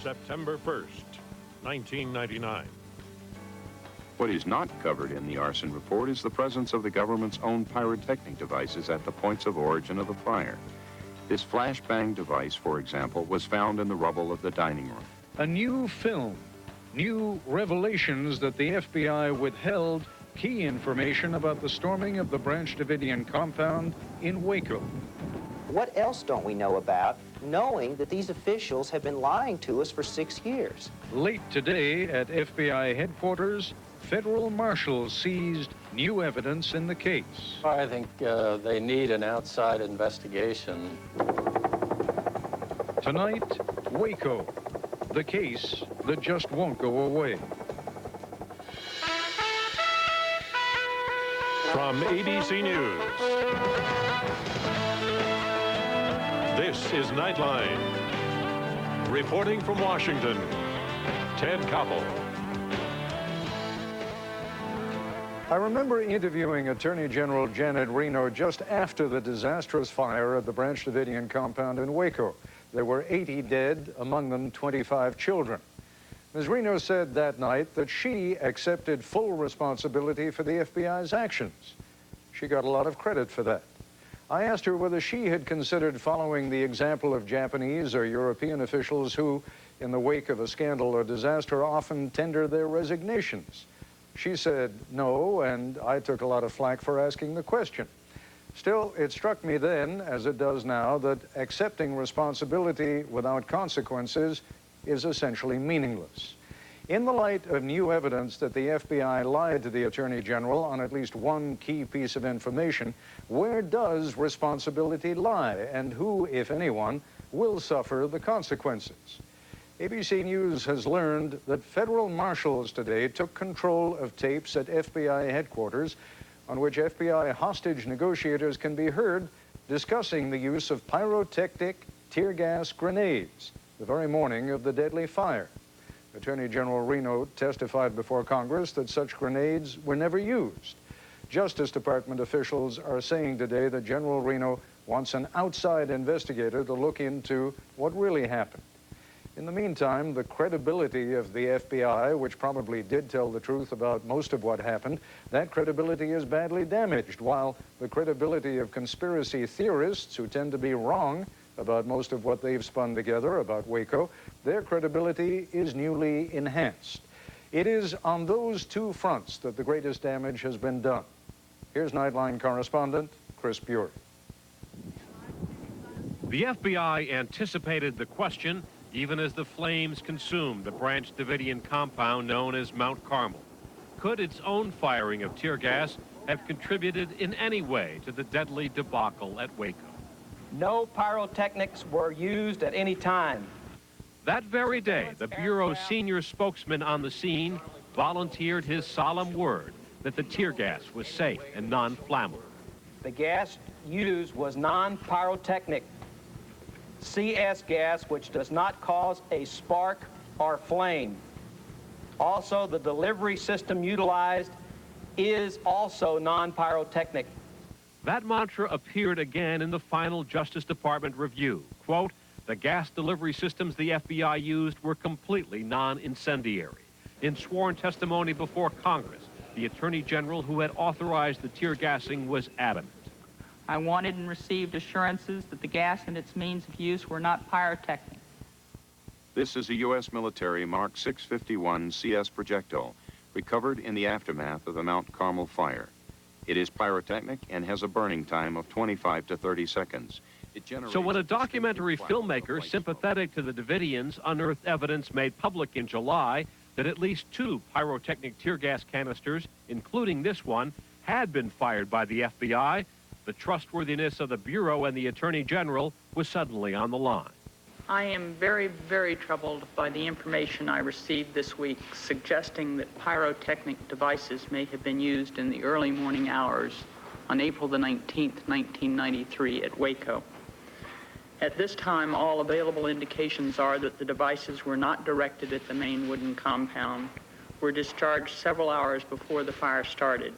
September 1st, 1999. What is not covered in the arson report is the presence of the government's own pyrotechnic devices at the points of origin of the fire. This flashbang device, for example, was found in the rubble of the dining room. A new film, new revelations that the FBI withheld key information about the storming of the Branch Davidian compound in Waco. What else don't we know about, knowing that these officials have been lying to us for 6 years? Late today at FBI headquarters, federal marshals seized new evidence in the case. I think they need an outside investigation. Tonight, Waco, the case that just won't go away. From ABC News, this is Nightline. Reporting from Washington, Ted Koppel. I remember interviewing Attorney General Janet Reno just after the disastrous fire at the Branch Davidian compound in Waco. There were 80 dead, among them 25 children. Ms. Reno said that night that she accepted full responsibility for the FBI's actions. She got a lot of credit for that. I asked her whether she had considered following the example of Japanese or European officials who, in the wake of a scandal or disaster, often tender their resignations. She said no, and I took a lot of flack for asking the question. Still, it struck me then, as it does now, that accepting responsibility without consequences is essentially meaningless. In the light of new evidence that the FBI lied to the Attorney General on at least one key piece of information, where does responsibility lie, and who, if anyone, will suffer the consequences? ABC News has learned that federal marshals today took control of tapes at FBI headquarters on which FBI hostage negotiators can be heard discussing the use of pyrotechnic tear gas grenades the very morning of the deadly fire. Attorney General Reno testified before Congress that such grenades were never used. Justice Department officials are saying today that General Reno wants an outside investigator to look into what really happened. In the meantime, the credibility of the FBI, which probably did tell the truth about most of what happened, that credibility is badly damaged, while the credibility of conspiracy theorists, who tend to be wrong about most of what they've spun together about Waco, their credibility is newly enhanced. It is on those two fronts that the greatest damage has been done. Here's Nightline correspondent Chris Bury. The FBI anticipated the question even as the flames consumed the Branch Davidian compound known as Mount Carmel. Could its own firing of tear gas have contributed in any way to the deadly debacle at Waco? No pyrotechnics were used at any time. That very day, the Bureau's senior spokesman on the scene volunteered his solemn word that the tear gas was safe and non-flammable. The gas used was non-pyrotechnic CS gas, which does not cause a spark or flame. Also, the delivery system utilized is also non-pyrotechnic. That mantra appeared again in the final Justice Department review. Quote, the gas delivery systems the FBI used were completely non-incendiary. In sworn testimony before Congress, the Attorney General who had authorized the tear gassing was adamant. I wanted and received assurances that the gas and its means of use were not pyrotechnic. This is a U.S. military Mark 651 CS projectile recovered in the aftermath of the Mount Carmel fire. It is pyrotechnic and has a burning time of 25 to 30 seconds. So when a documentary filmmaker sympathetic to the Davidians unearthed evidence made public in July that at least 2 pyrotechnic tear gas canisters, including this one, had been fired by the FBI, the trustworthiness of the Bureau and the Attorney General was suddenly on the line. I am very, very troubled by the information I received this week suggesting that pyrotechnic devices may have been used in the early morning hours on April the 19th, 1993 at Waco. At this time, all available indications are that the devices were not directed at the main wooden compound, were discharged several hours before the fire started,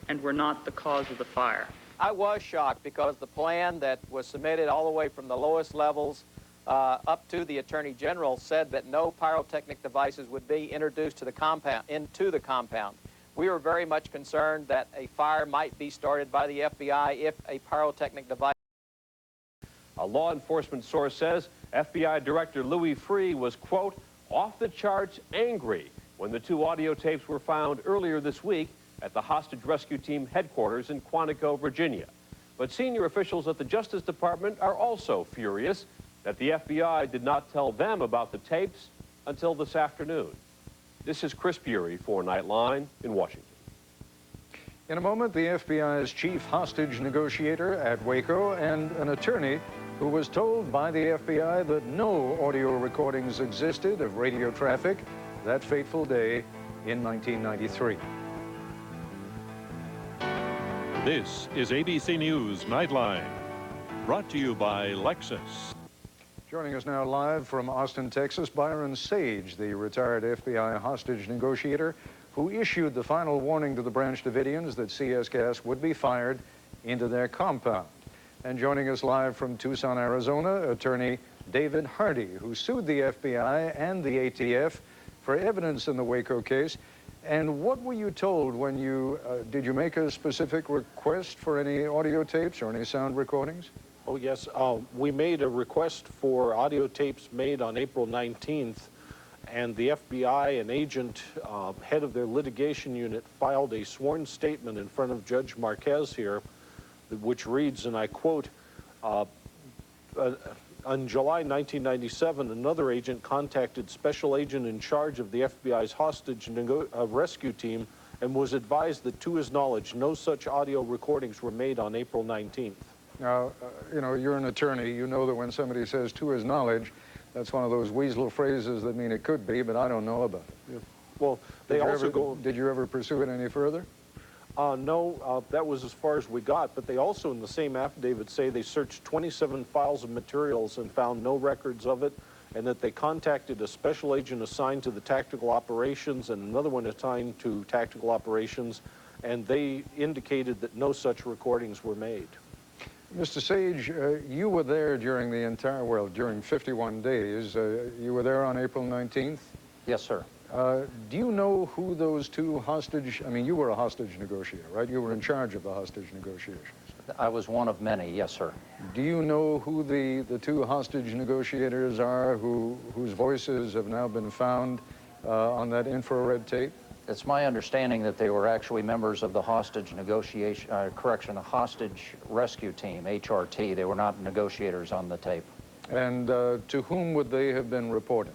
and were not the cause of the fire. I was shocked because the plan that was submitted all the way from the lowest levels up to the Attorney General, said that no pyrotechnic devices would be introduced to the compound. We were very much concerned that a fire might be started by the FBI if a pyrotechnic device. A law enforcement source says FBI Director Louis Freeh was, quote, off the charts angry when the two audio tapes were found earlier this week at the hostage rescue team headquarters in Quantico, Virginia. But senior officials at the Justice Department are also furious that the FBI did not tell them about the tapes until this afternoon. This is Chris Bury for Nightline in Washington. In a moment, the FBI's chief hostage negotiator at Waco and an attorney who was told by the FBI that no audio recordings existed of radio traffic that fateful day in 1993. This is ABC News Nightline, brought to you by Lexus. Joining us now live from Austin, Texas, Byron Sage, the retired FBI hostage negotiator who issued the final warning to the Branch Davidians that CS gas would be fired into their compound. And joining us live from Tucson, Arizona, attorney David Hardy, who sued the FBI and the ATF for evidence in the Waco case. And what were you told when you, did you make a specific request for any audio tapes or any sound recordings? Oh, yes. We made a request for audio tapes made on April 19th, and the FBI, an agent, head of their litigation unit, filed a sworn statement in front of Judge Marquez here, which reads, and I quote, on July 1997, another agent contacted special agent in charge of the FBI's hostage rescue team and was advised that, to his knowledge, no such audio recordings were made on April 19th. Now, you know, you're an attorney. You know that when somebody says to his knowledge, that's one of those weasel phrases that mean it could be, but I don't know about it. Yeah. Well, they also go... Did you ever pursue it any further? No, that was as far as we got, but they also in the same affidavit say they searched 27 files of materials and found no records of it, and that they contacted a special agent assigned to the tactical operations and another one assigned to tactical operations, and they indicated that no such recordings were made. Mr. Sage, you were there during the entire, well, during 51 days. You were there on April 19th? Yes, sir. Do you know who those two hostage, I mean, you were a hostage negotiator, right? You were in charge of the hostage negotiations. I was one of many, yes, sir. Do you know who the two hostage negotiators are whose voices have now been found on that infrared tape? It's my understanding that they were actually members of the hostage negotiation, the hostage rescue team, HRT. They were not negotiators on the tape. And to whom would they have been reporting?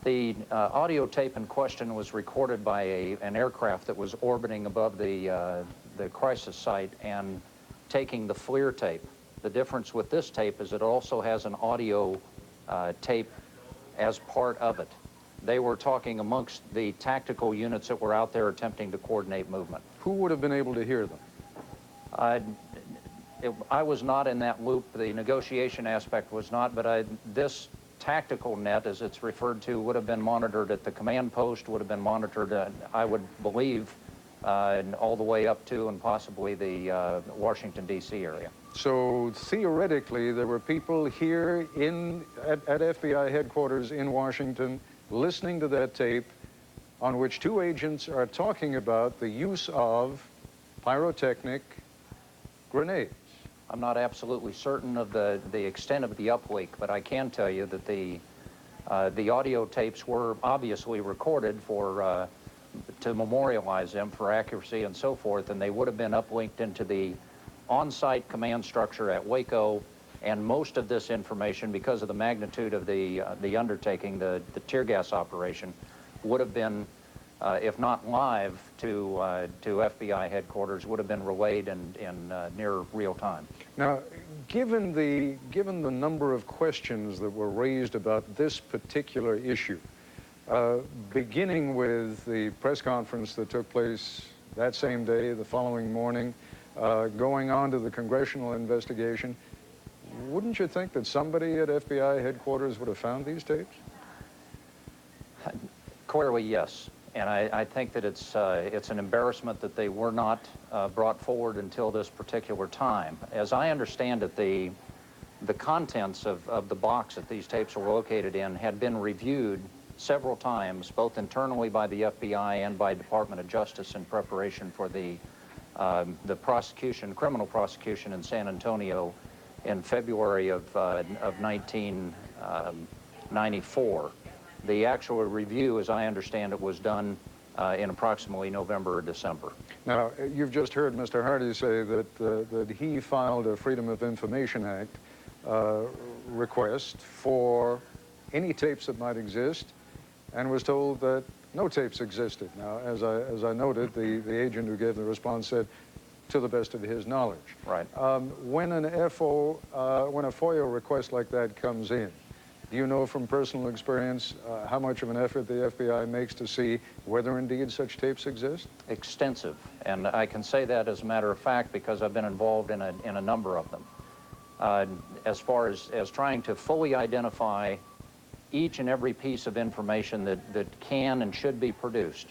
The audio tape in question was recorded by an aircraft that was orbiting above the crisis site and taking the FLIR tape. The difference with this tape is it also has an audio tape as part of it. They were talking amongst the tactical units that were out there attempting to coordinate movement. Who would have been able to hear them? I was not in that loop. The negotiation aspect was not, but this tactical net, as it's referred to, would have been monitored at the command post, would have been monitored, I would believe, all the way up to and possibly the Washington, D.C. area. So theoretically, there were people here at FBI headquarters in Washington listening to that tape on which two agents are talking about the use of pyrotechnic grenades. I'm not absolutely certain of the extent of the upleak, but I can tell you that the audio tapes were obviously recorded to memorialize them for accuracy and so forth, and they would have been uplinked into the on-site command structure at Waco. And most of this information, because of the magnitude of the undertaking, the tear gas operation, would have been, if not live to FBI headquarters, would have been relayed in near real time. Now, given the number of questions that were raised about this particular issue, beginning with the press conference that took place that same day, the following morning, going on to the congressional investigation, wouldn't you think that somebody at FBI headquarters would have found these tapes? Clearly, yes. And I think that it's an embarrassment that they were not brought forward until this particular time. As I understand it, the the contents of the box that these tapes were located in had been reviewed several times, both internally by the FBI and by Department of Justice in preparation for the criminal prosecution in San Antonio in February of 1994. The actual review, as I understand it, was done in approximately November or December. Now, you've just heard Mr. Hardy say that he filed a Freedom of Information Act request for any tapes that might exist, and was told that no tapes existed. Now, as I noted, the agent who gave the response said, to the best of his knowledge. Right. When a FOIA request like that comes in, do you know from personal experience how much of an effort the FBI makes to see whether indeed such tapes exist? Extensive, and I can say that as a matter of fact because I've been involved in a number of them. As far as trying to fully identify each and every piece of information that can and should be produced.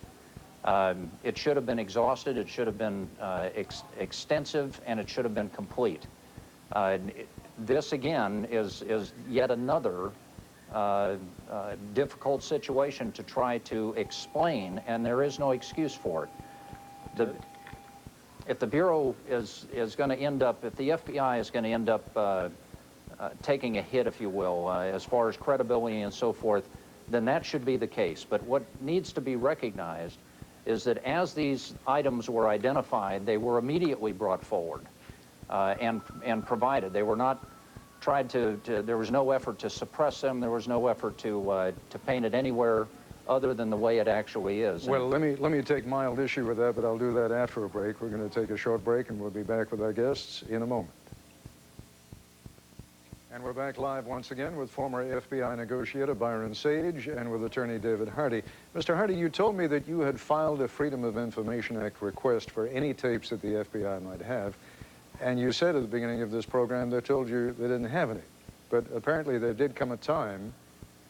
It should have been exhausted, it should have been extensive, and it should have been complete. This, again, is yet another difficult situation to try to explain, and there is no excuse for it. If the Bureau is going to end up, if the FBI is going to end up taking a hit, if you will, as far as credibility and so forth, then that should be the case. But what needs to be recognized is that as these items were identified, they were immediately brought forward and provided. They were not tried to, there was no effort to suppress them. There was no effort to paint it anywhere other than the way it actually is. Well, let me take mild issue with that, but I'll do that after a break. We're going to take a short break, and we'll be back with our guests in a moment. And we're back live once again with former FBI negotiator Byron Sage and with attorney David Hardy. Mr. Hardy, you told me that you had filed a Freedom of Information Act request for any tapes that the FBI might have, and you said at the beginning of this program they told you they didn't have any. But apparently there did come a time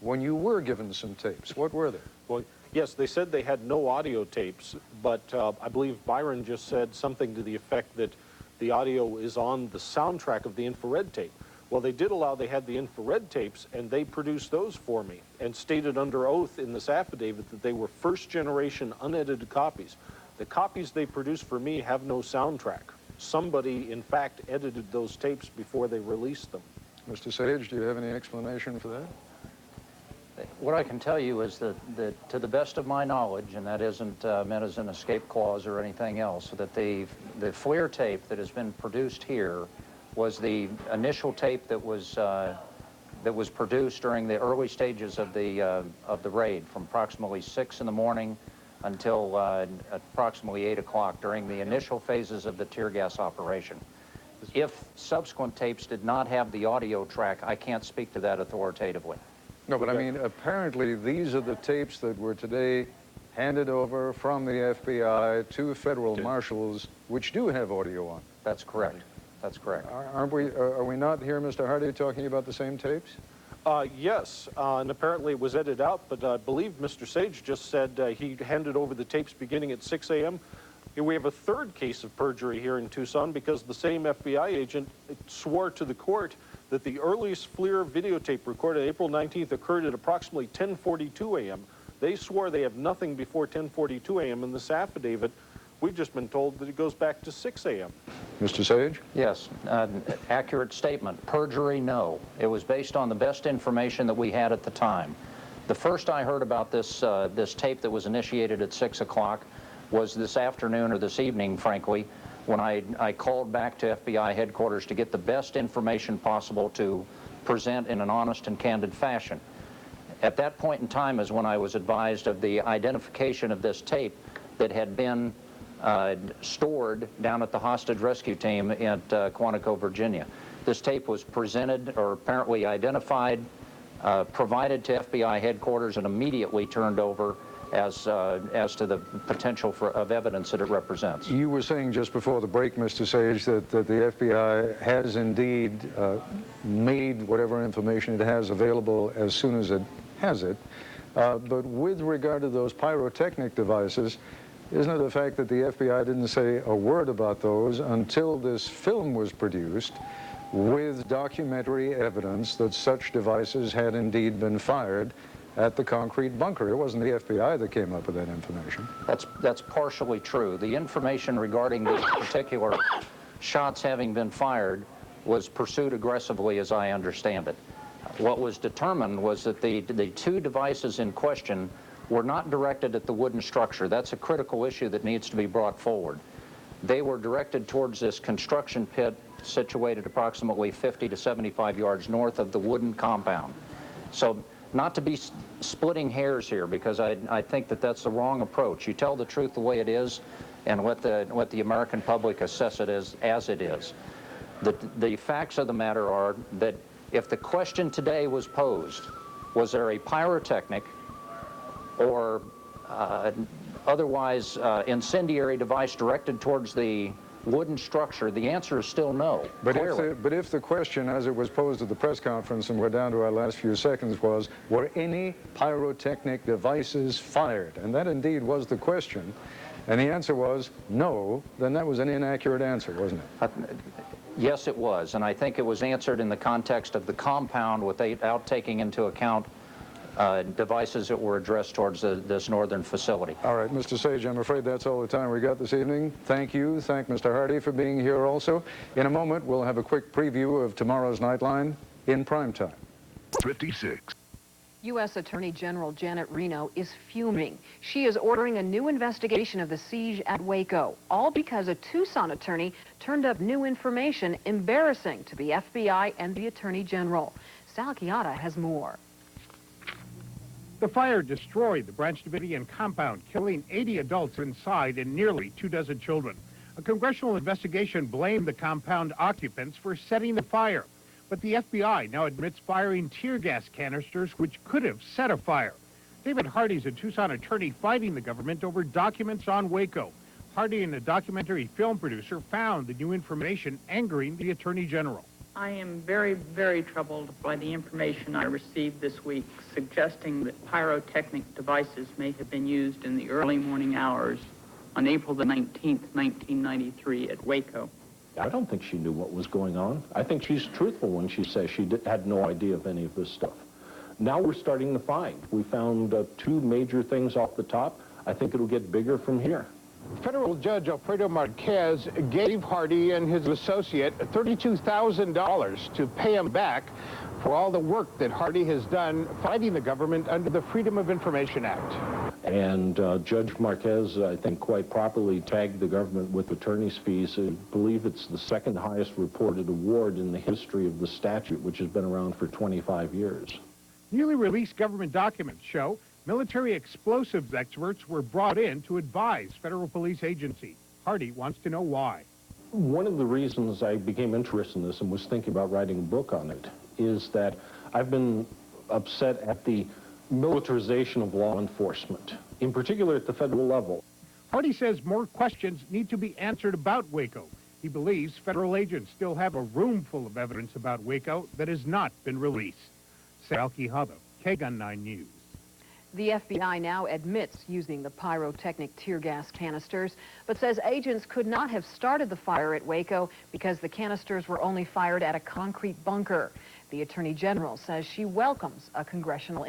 when you were given some tapes. What were they? Well, yes, they said they had no audio tapes, but I believe Byron just said something to the effect that the audio is on the soundtrack of the infrared tape. Well, they did allow, they had the infrared tapes, and they produced those for me and stated under oath in this affidavit that they were first-generation unedited copies. The copies they produced for me have no soundtrack. Somebody, in fact, edited those tapes before they released them. Mr. Sage, do you have any explanation for that? What I can tell you is that to the best of my knowledge, and that isn't meant as an escape clause or anything else, that the FLIR tape that has been produced here was the initial tape that was produced during the early stages of the raid, from approximately 6 in the morning until approximately 8 o'clock during the initial phases of the tear gas operation. If subsequent tapes did not have the audio track, I can't speak to that authoritatively. No, but I mean, apparently these are the tapes that were today handed over from the FBI to federal marshals, which do have audio on. That's correct. That's correct. Are we not here, Mr. Hardy, talking about the same tapes? Yes, and apparently it was edited out, but I believe Mr. Sage just said he handed over the tapes beginning at 6 a.m. We have a third case of perjury here in Tucson because the same FBI agent swore to the court that the earliest FLIR videotape recorded April 19th occurred at approximately 10:42 a.m. They swore they have nothing before 10:42 a.m. in this affidavit. We've just been told that it goes back to 6 a.m. Mr. Sage? Yes, accurate statement. Perjury, no. It was based on the best information that we had at the time. The first I heard about this tape that was initiated at 6 o'clock was this afternoon or this evening, frankly, when I called back to FBI headquarters to get the best information possible to present in an honest and candid fashion. At that point in time is when I was advised of the identification of this tape that had been stored down at the hostage rescue team at Quantico, Virginia. This tape was presented, or apparently identified, provided to FBI headquarters, and immediately turned over as to the potential of evidence that it represents. You were saying just before the break, Mr. Sage, that the FBI has indeed made whatever information it has available as soon as it has it. But with regard to those pyrotechnic devices, isn't it the fact that the FBI didn't say a word about those until this film was produced, with documentary evidence that such devices had indeed been fired at the concrete bunker. It wasn't the FBI that came up with that information. That's partially true. The information regarding these particular shots having been fired was pursued aggressively, as I understand it. What was determined was that the two devices in question were not directed at the wooden structure. That's a critical issue that needs to be brought forward. They were directed towards this construction pit situated approximately 50 to 75 yards north of the wooden compound. So, not to be splitting hairs here, because I think that that's the wrong approach. You tell the truth the way it is and let the American public assess it as it is. The facts of the matter are that if the question today was posed, was there a pyrotechnic or otherwise incendiary device directed towards the wooden structure, the answer is still no. But if the question, as it was posed at the press conference, and we're down to our last few seconds, was, were any pyrotechnic devices fired? And that indeed was the question, and the answer was no, then that was an inaccurate answer, wasn't it? Yes, it was, and I think it was answered in the context of the compound without taking into account devices that were addressed towards this northern facility. All right, Mr. Sage, I'm afraid that's all the time we got this evening. Thank you. Thank Mr. Hardy for being here also. In a moment, we'll have a quick preview of tomorrow's Nightline in primetime. 56. U.S. Attorney General Janet Reno is fuming. She is ordering a new investigation of the siege at Waco, all because a Tucson attorney turned up new information embarrassing to the FBI and the Attorney General. Sal Chiata has more. The fire destroyed the Branch Davidian compound, killing 80 adults inside and nearly 24 children. A congressional investigation blamed the compound occupants for setting the fire. But the FBI now admits firing tear gas canisters, which could have set a fire. David Hardy's a Tucson attorney fighting the government over documents on Waco. Hardy and a documentary film producer found the new information angering the Attorney General. I am very, very troubled by the information I received this week suggesting that pyrotechnic devices may have been used in the early morning hours on April the 19th, 1993 at Waco. I don't think she knew what was going on. I think she's truthful when she says she had no idea of any of this stuff. Now we're starting to find. We found two major things off the top. I think it'll get bigger from here. Federal Judge Alfredo Marquez gave Hardy and his associate $32,000 to pay him back for all the work that Hardy has done fighting the government under the Freedom of Information Act. And Judge Marquez, I think quite properly, tagged the government with attorney's fees. I believe it's the second highest reported award in the history of the statute, which has been around for 25 years. Newly released government documents show military explosives experts were brought in to advise federal police agency. Hardy wants to know why. One of the reasons I became interested in this and was thinking about writing a book on it is that I've been upset at the militarization of law enforcement, in particular at the federal level. Hardy says more questions need to be answered about Waco. He believes federal agents still have a room full of evidence about Waco that has not been released. Sal Chiata, KGUN 9 News. The FBI now admits using the pyrotechnic tear gas canisters, but says agents could not have started the fire at Waco because the canisters were only fired at a concrete bunker. The Attorney General says she welcomes a congressional